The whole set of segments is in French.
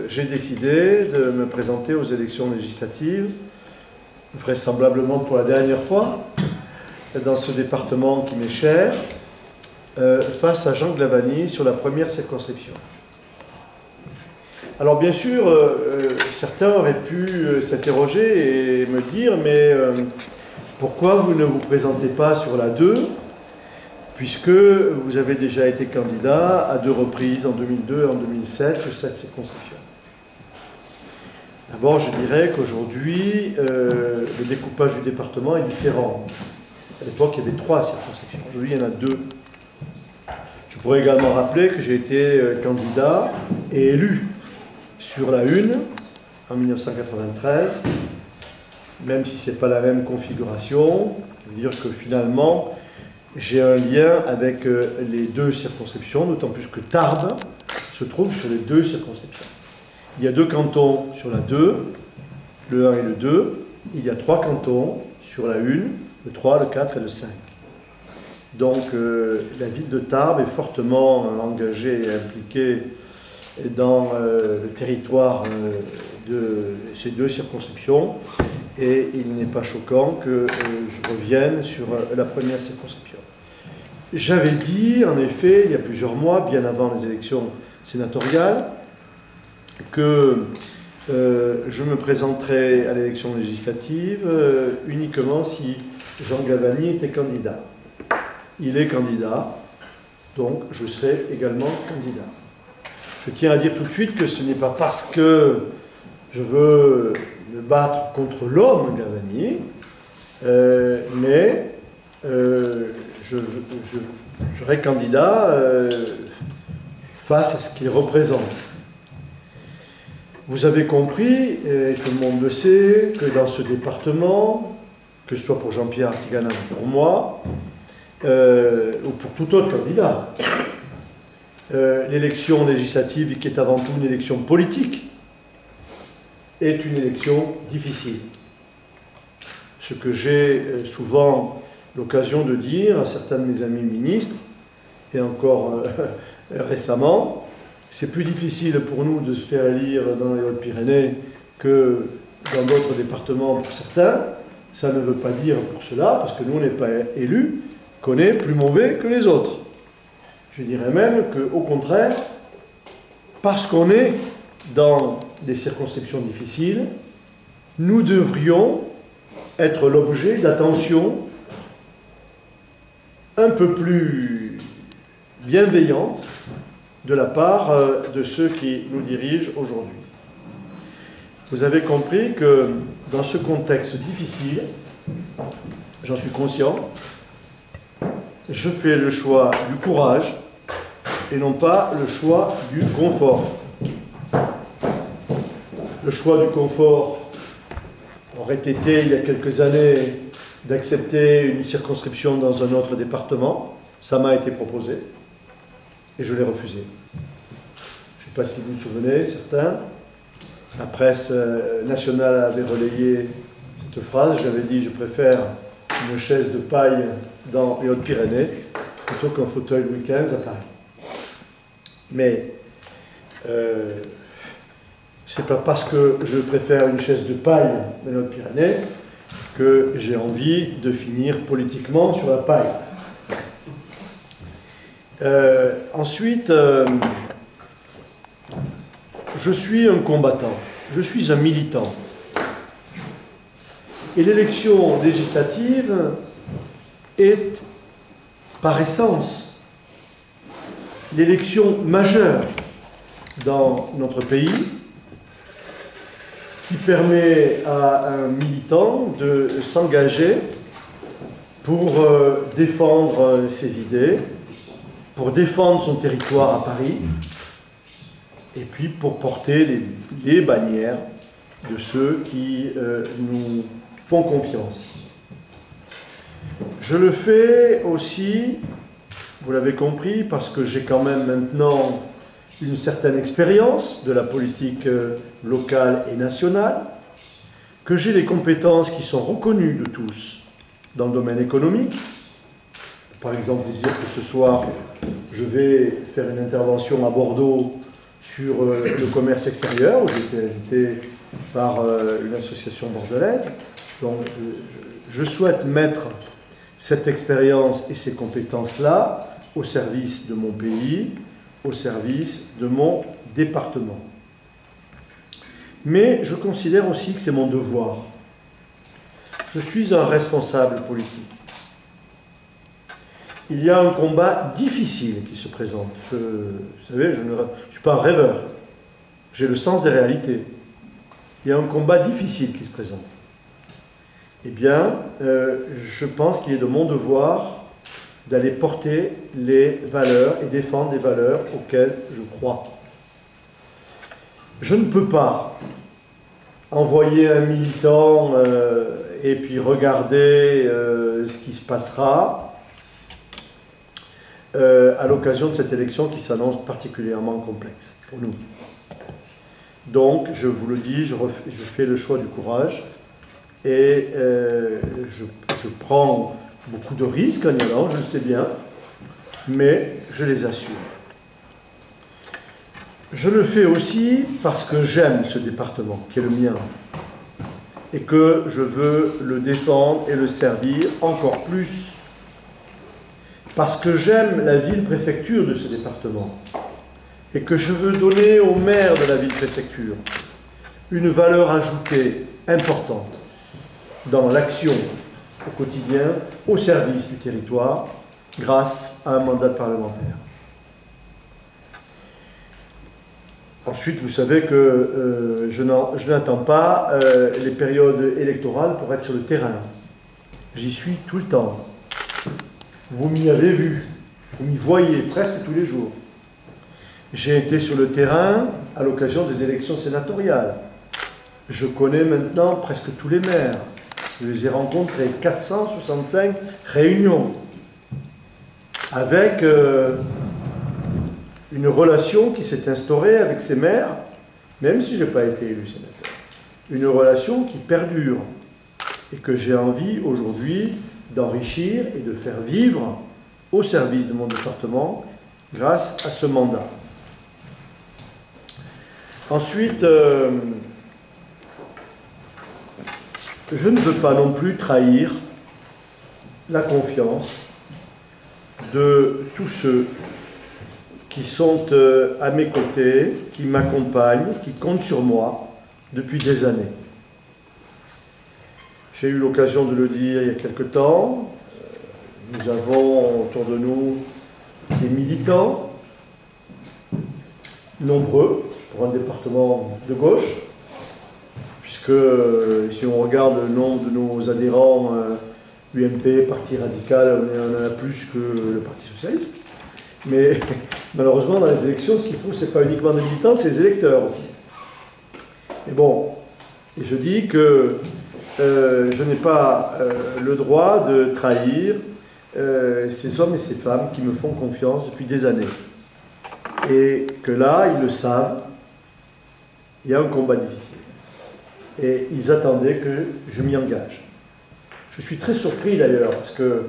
J'ai décidé de me présenter aux élections législatives, vraisemblablement pour la dernière fois, dans ce département qui m'est cher, face à Jean Glavany sur la première circonscription. Alors bien sûr, certains auraient pu s'interroger et me dire « mais pourquoi vous ne vous présentez pas sur la 2 puisque vous avez déjà été candidat à 2 reprises, en 2002 et en 2007, sur cette circonscription ». D'abord, je dirais qu'aujourd'hui, le découpage du département est différent. À l'époque, il y avait 3 circonscriptions. Aujourd'hui, il y en a 2. Je pourrais également rappeler que j'ai été candidat et élu sur la 1 en 1993, même si ce n'est pas la même configuration. Je veux dire que finalement, j'ai un lien avec les 2 circonscriptions, d'autant plus que Tarbes se trouve sur les 2 circonscriptions. Il y a 2 cantons sur la 2, le 1 et le 2. Il y a 3 cantons sur la 1, le 3, le 4 et le 5. Donc la ville de Tarbes est fortement engagée et impliquée dans le territoire de ces 2 circonscriptions. Et il n'est pas choquant que je revienne sur la première circonscription. J'avais dit, en effet, il y a plusieurs mois, bien avant les élections sénatoriales, que je me présenterai à l'élection législative uniquement si Jean Glavany était candidat. Il est candidat, donc je serai également candidat. Je tiens à dire tout de suite que ce n'est pas parce que je veux me battre contre l'homme Glavany, mais je serai candidat face à ce qu'il représente. Vous avez compris, et tout le monde le sait, que dans ce département, que ce soit pour Jean-Pierre Artiganas ou pour moi, ou pour tout autre candidat, l'élection législative, qui est avant tout une élection politique, est une élection difficile. Ce que j'ai souvent l'occasion de dire à certains de mes amis ministres, et encore récemment, c'est plus difficile pour nous de se faire élire dans les Hautes-Pyrénées que dans d'autres départements pour certains. Ça ne veut pas dire pour cela, parce que nous on n'est pas élus, qu'on est plus mauvais que les autres. Je dirais même qu'au contraire, parce qu'on est dans des circonscriptions difficiles, nous devrions être l'objet d'attention un peu plus bienveillante de la part de ceux qui nous dirigent aujourd'hui. Vous avez compris que dans ce contexte difficile, j'en suis conscient, je fais le choix du courage et non pas le choix du confort. Le choix du confort aurait été, il y a quelques années, d'accepter une circonscription dans un autre département. Ça m'a été proposé et je l'ai refusé. Je ne sais pas si vous vous souvenez, certains. La presse nationale avait relayé cette phrase. J'avais dit, je préfère une chaise de paille dans les Hautes-Pyrénées plutôt qu'un fauteuil Louis XV à Paris. Mais c'est pas parce que je préfère une chaise de paille dans les Hautes-Pyrénées que j'ai envie de finir politiquement sur la paille. Ensuite, je suis un combattant, je suis un militant. Et l'élection législative est, par essence, l'élection majeure dans notre pays qui permet à un militant de s'engager pour défendre ses idées, pour défendre son territoire à Paris, et puis pour porter les bannières de ceux qui nous font confiance. Je le fais aussi, vous l'avez compris, parce que j'ai quand même maintenant une certaine expérience de la politique locale et nationale, que j'ai des compétences qui sont reconnues de tous dans le domaine économique, par exemple vous dire que ce soir, je vais faire une intervention à Bordeaux sur le commerce extérieur, où j'ai été invité par une association bordelaise. Donc, je souhaite mettre cette expérience et ces compétences-là au service de mon pays, au service de mon département. Mais je considère aussi que c'est mon devoir. Je suis un responsable politique. Il y a un combat difficile qui se présente. Vous savez, je ne suis pas un rêveur. J'ai le sens des réalités. Il y a un combat difficile qui se présente. Eh bien, je pense qu'il est de mon devoir d'aller porter les valeurs et défendre les valeurs auxquelles je crois. Je ne peux pas envoyer un militant et puis regarder ce qui se passera à l'occasion de cette élection qui s'annonce particulièrement complexe pour nous. Donc, je vous le dis, je fais le choix du courage et je prends beaucoup de risques en y allant, je le sais bien, mais je les assume. Je le fais aussi parce que j'aime ce département, qui est le mien, et que je veux le défendre et le servir encore plus. Parce que j'aime la ville-préfecture de ce département, et que je veux donner au maire de la ville-préfecture une valeur ajoutée importante dans l'action au quotidien, au service du territoire, grâce à un mandat de parlementaire. Ensuite, vous savez que je n'attends pas les périodes électorales pour être sur le terrain. J'y suis tout le temps. Vous m'y avez vu, vous m'y voyez presque tous les jours. J'ai été sur le terrain à l'occasion des élections sénatoriales. Je connais maintenant presque tous les maires. Je les ai rencontrés, 465 réunions, avec une relation qui s'est instaurée avec ces maires, même si je n'ai pas été élu sénateur. Une relation qui perdure et que j'ai envie aujourd'hui d'enrichir et de faire vivre au service de mon département grâce à ce mandat. Ensuite, je ne veux pas non plus trahir la confiance de tous ceux qui sont à mes côtés, qui m'accompagnent, qui comptent sur moi depuis des années. J'ai eu l'occasion de le dire il y a quelque temps. Nous avons autour de nous des militants, nombreux, pour un département de gauche, puisque si on regarde le nombre de nos adhérents UMP, Parti radical, on en a plus que le Parti socialiste. Mais malheureusement, dans les élections, ce qu'il faut, ce n'est pas uniquement des militants, c'est des électeurs aussi. Mais bon, et je dis que je n'ai pas le droit de trahir ces hommes et ces femmes qui me font confiance depuis des années. Et que là, ils le savent, il y a un combat difficile. Et ils attendaient que je m'y engage. Je suis très surpris d'ailleurs, parce que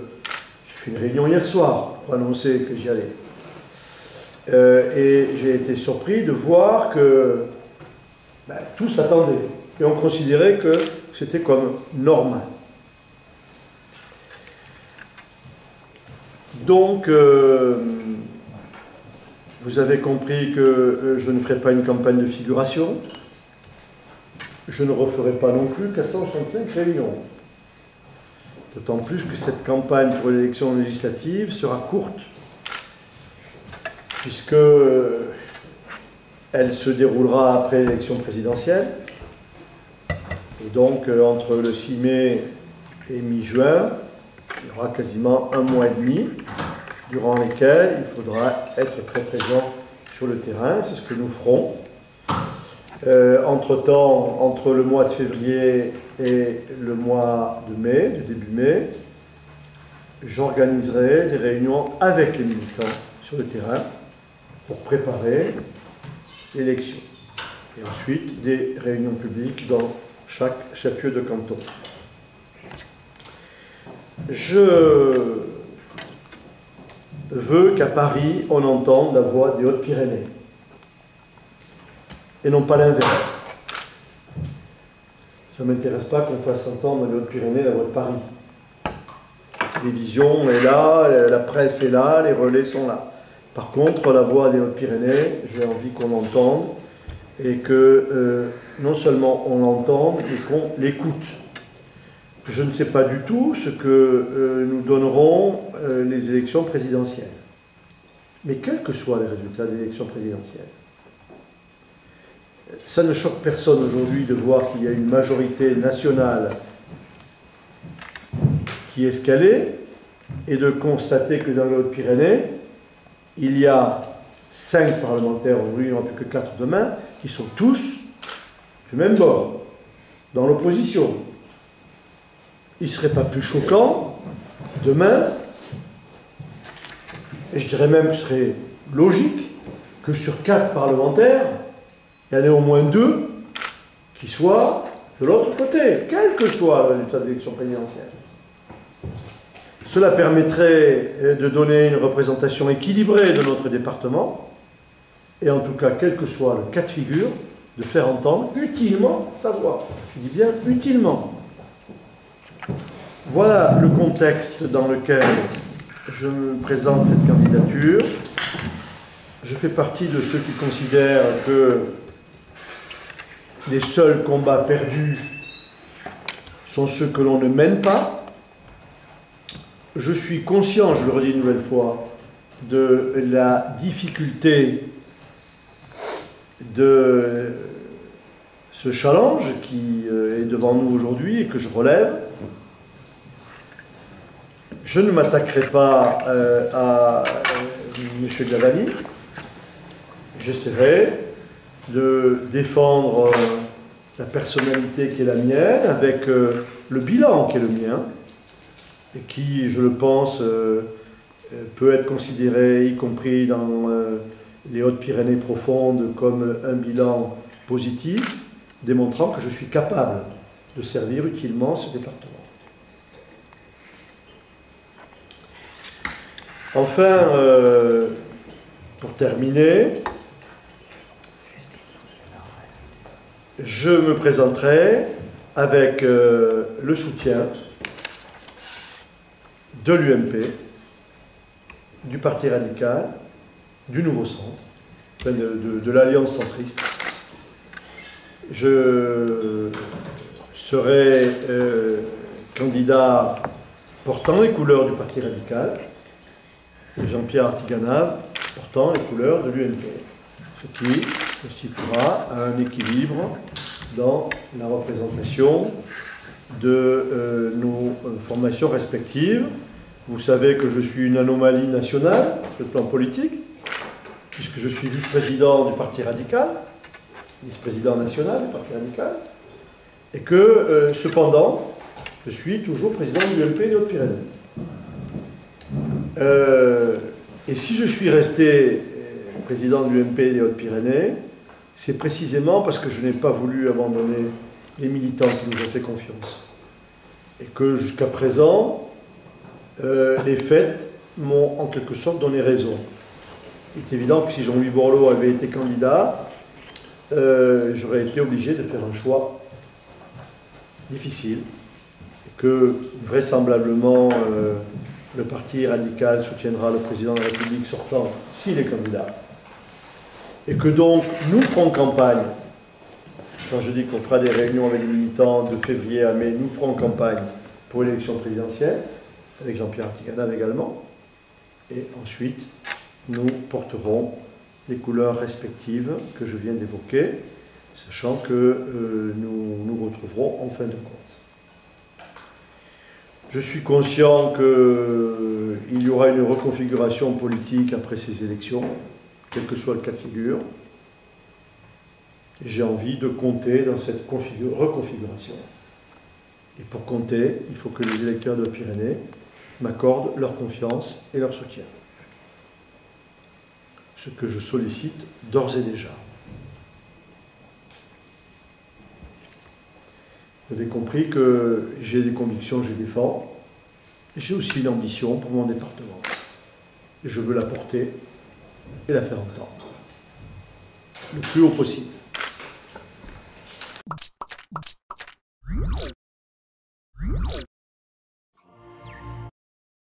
j'ai fait une réunion hier soir pour annoncer que j'y allais. Et j'ai été surpris de voir que tous attendaient. Et on considérait que c'était comme normal. Donc, vous avez compris que je ne ferai pas une campagne de figuration. Je ne referai pas non plus 465 réunions. D'autant plus que cette campagne pour l'élection législative sera courte, puisque elle se déroulera après l'élection présidentielle. Et donc, entre le 6 mai et mi-juin, il y aura quasiment un mois et demi, durant lesquels il faudra être très présent sur le terrain. C'est ce que nous ferons. Entre-temps, entre le mois de février et le mois de mai, du début mai, j'organiserai des réunions avec les militants sur le terrain pour préparer l'élection. Et ensuite, des réunions publiques dans chaque chef-lieu de canton. Je veut qu'à Paris, on entende la voix des Hautes-Pyrénées. Et non pas l'inverse. Ça ne m'intéresse pas qu'on fasse entendre les Hautes-Pyrénées la voix de Paris. La télévision est là, la presse est là, les relais sont là. Par contre, la voix des Hautes-Pyrénées, j'ai envie qu'on l'entende et que non seulement on l'entende, mais qu'on l'écoute. Je ne sais pas du tout ce que nous donneront les élections présidentielles. Mais quels que soient les résultats des élections présidentielles, ça ne choque personne aujourd'hui de voir qu'il y a une majorité nationale qui est escalée et de constater que dans les Hautes-Pyrénées, il y a 5 parlementaires, aujourd'hui il n'y en aura plus que 4 demain, qui sont tous du même bord, dans l'opposition. Il ne serait pas plus choquant demain, et je dirais même que ce serait logique, que sur 4 parlementaires, il y en ait au moins 2 qui soient de l'autre côté, quel que soit le résultat de l'élection présidentielle. Cela permettrait de donner une représentation équilibrée de notre département, et en tout cas, quel que soit le cas de figure, de faire entendre utilement sa voix. Je dis bien utilement. Voilà le contexte dans lequel je me présente cette candidature. Je fais partie de ceux qui considèrent que les seuls combats perdus sont ceux que l'on ne mène pas. Je suis conscient, je le redis une nouvelle fois, de la difficulté de ce challenge qui est devant nous aujourd'hui et que je relève. Je ne m'attaquerai pas à M. Glavany. J'essaierai de défendre la personnalité qui est la mienne avec le bilan qui est le mien et qui, je le pense, peut être considéré, y compris dans les Hautes-Pyrénées profondes, comme un bilan positif, démontrant que je suis capable de servir utilement ce département. Enfin, pour terminer, je me présenterai avec le soutien de l'UMP, du Parti radical, du Nouveau Centre, enfin de l'Alliance centriste. Je serai candidat portant les couleurs du Parti radical, et Jean-Pierre Artiganave portant les couleurs de l'UMP, ce qui constituera un équilibre dans la représentation de nos formations respectives. Vous savez que je suis une anomalie nationale sur le plan politique, puisque je suis vice-président du Parti radical, vice-président national du Parti radical, et que, cependant, je suis toujours président de l'UMP des Hautes-Pyrénées. Et si je suis resté président de l'UMP des Hautes-Pyrénées, c'est précisément parce que je n'ai pas voulu abandonner les militants qui nous ont fait confiance. Et que jusqu'à présent, les faits m'ont en quelque sorte donné raison. Il est évident que si Jean-Louis Borloo avait été candidat, j'aurais été obligé de faire un choix difficile, et que vraisemblablement le Parti radical soutiendra le président de la République sortant s'il est candidat, et que donc nous ferons campagne. Quand je dis qu'on fera des réunions avec les militants de février à mai, nous ferons campagne pour l'élection présidentielle, avec Jean-Pierre Artiganave également, et ensuite nous porterons les couleurs respectives que je viens d'évoquer, sachant que nous nous retrouverons en fin de compte. Je suis conscient qu'il y aura une reconfiguration politique après ces élections, quel que soit le cas de figure. J'ai envie de compter dans cette reconfiguration. Et pour compter, il faut que les électeurs de Pyrénées m'accordent leur confiance et leur soutien. Ce que je sollicite d'ores et déjà. Vous avez compris que j'ai des convictions que je défends. J'ai aussi une ambition pour mon département. je veux la porter et la faire entendre le plus haut possible.